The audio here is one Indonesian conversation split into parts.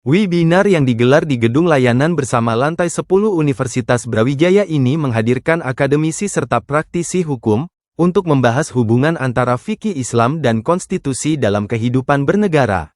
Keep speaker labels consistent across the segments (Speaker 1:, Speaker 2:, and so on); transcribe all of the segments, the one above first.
Speaker 1: Webinar yang digelar di Gedung Layanan bersama lantai 10 Universitas Brawijaya ini menghadirkan akademisi serta praktisi hukum, untuk membahas hubungan antara fikih Islam dan konstitusi dalam kehidupan bernegara.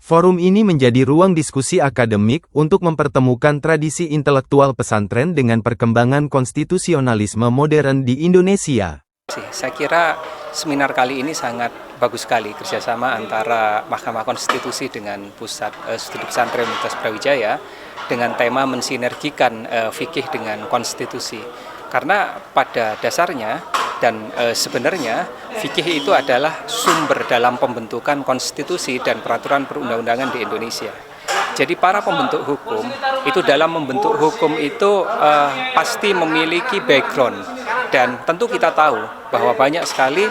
Speaker 1: Forum ini menjadi ruang diskusi akademik untuk mempertemukan tradisi intelektual pesantren dengan perkembangan konstitusionalisme modern di Indonesia.
Speaker 2: Saya kira seminar kali ini sangat bagus sekali kerjasama antara Mahkamah Konstitusi dengan Pusat Studi Pesantren Universitas Brawijaya dengan tema mensinergikan fikih dengan konstitusi. Karena pada dasarnya dan sebenarnya fikih itu adalah sumber dalam pembentukan konstitusi dan peraturan perundang-undangan di Indonesia. Jadi para pembentuk hukum itu dalam membentuk hukum itu pasti memiliki background, dan tentu kita tahu bahwa banyak sekali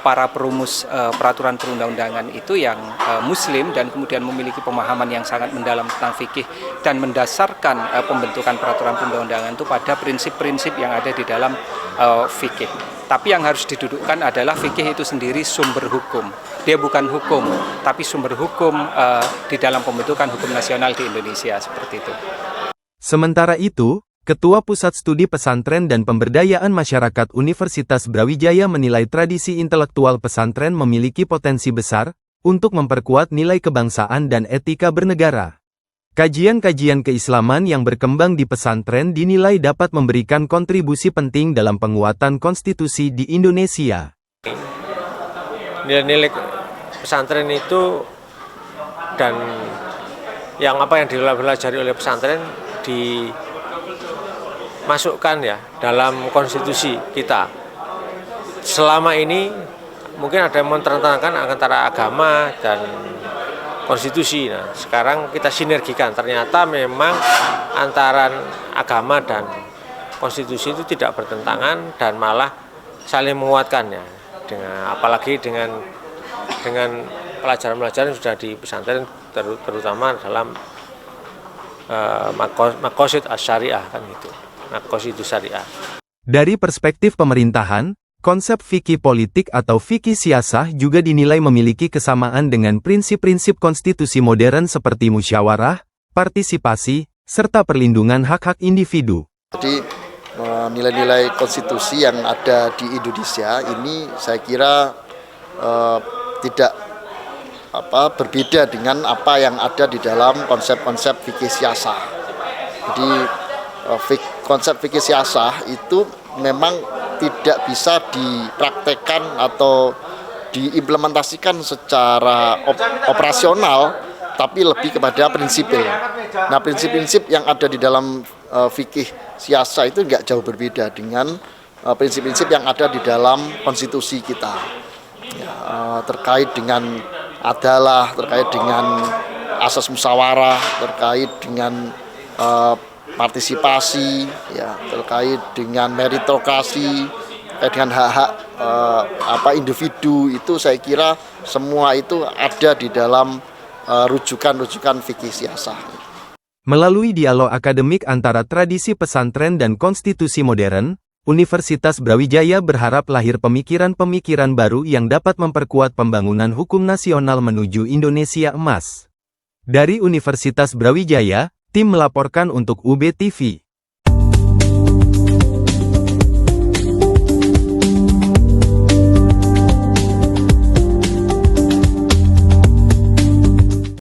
Speaker 2: para perumus peraturan perundang-undangan itu yang muslim dan kemudian memiliki pemahaman yang sangat mendalam tentang fikih dan mendasarkan pembentukan peraturan perundang-undangan itu pada prinsip-prinsip yang ada di dalam fikih. Tapi yang harus didudukkan adalah fikih itu sendiri sumber hukum. Dia bukan hukum, tapi sumber hukum di dalam pembentukan hukum nasional di Indonesia, seperti itu.
Speaker 1: Sementara itu, Ketua Pusat Studi Pesantren dan Pemberdayaan Masyarakat Universitas Brawijaya menilai tradisi intelektual pesantren memiliki potensi besar untuk memperkuat nilai kebangsaan dan etika bernegara. Kajian-kajian keislaman yang berkembang di pesantren dinilai dapat memberikan kontribusi penting dalam penguatan konstitusi di Indonesia.
Speaker 3: Nilai-nilai pesantren itu dan yang dipelajari oleh pesantren dimasukkan ya dalam konstitusi kita. Selama ini mungkin ada yang menentangkan antara agama dan konstitusi. Nah, sekarang kita sinergikan. Ternyata memang antara agama dan konstitusi itu tidak bertentangan dan malah saling menguatkannya. Apalagi dengan pelajaran-pelajaran sudah di pesantren, terutama dalam maqasid asy-syariah kan gitu. Maqasid syariah.
Speaker 1: Dari perspektif pemerintahan, konsep fikih politik atau fikih siasah juga dinilai memiliki kesamaan dengan prinsip-prinsip konstitusi modern seperti musyawarah, partisipasi, serta perlindungan hak-hak individu.
Speaker 4: Jadi nilai-nilai konstitusi yang ada di Indonesia ini saya kira tidak berbeda dengan apa yang ada di dalam konsep-konsep fikih siasah. Jadi konsep fikih siasah itu memang tidak bisa dipraktekkan atau diimplementasikan secara operasional, tapi lebih kepada prinsipil. Nah, prinsip-prinsip yang ada di dalam fikih siasah itu nggak jauh berbeda dengan prinsip-prinsip yang ada di dalam konstitusi kita. Ya, terkait dengan adalah, terkait dengan asas musyawarah, terkait dengan partisipasi, ya, terkait dengan meritokrasi, terkait dengan hak-hak individu, itu saya kira semua itu ada di dalam rujukan-rujukan fikih siasah.
Speaker 1: Melalui dialog akademik antara tradisi pesantren dan konstitusi modern, Universitas Brawijaya berharap lahir pemikiran-pemikiran baru yang dapat memperkuat pembangunan hukum nasional menuju Indonesia Emas. Dari Universitas Brawijaya, tim melaporkan untuk UB TV.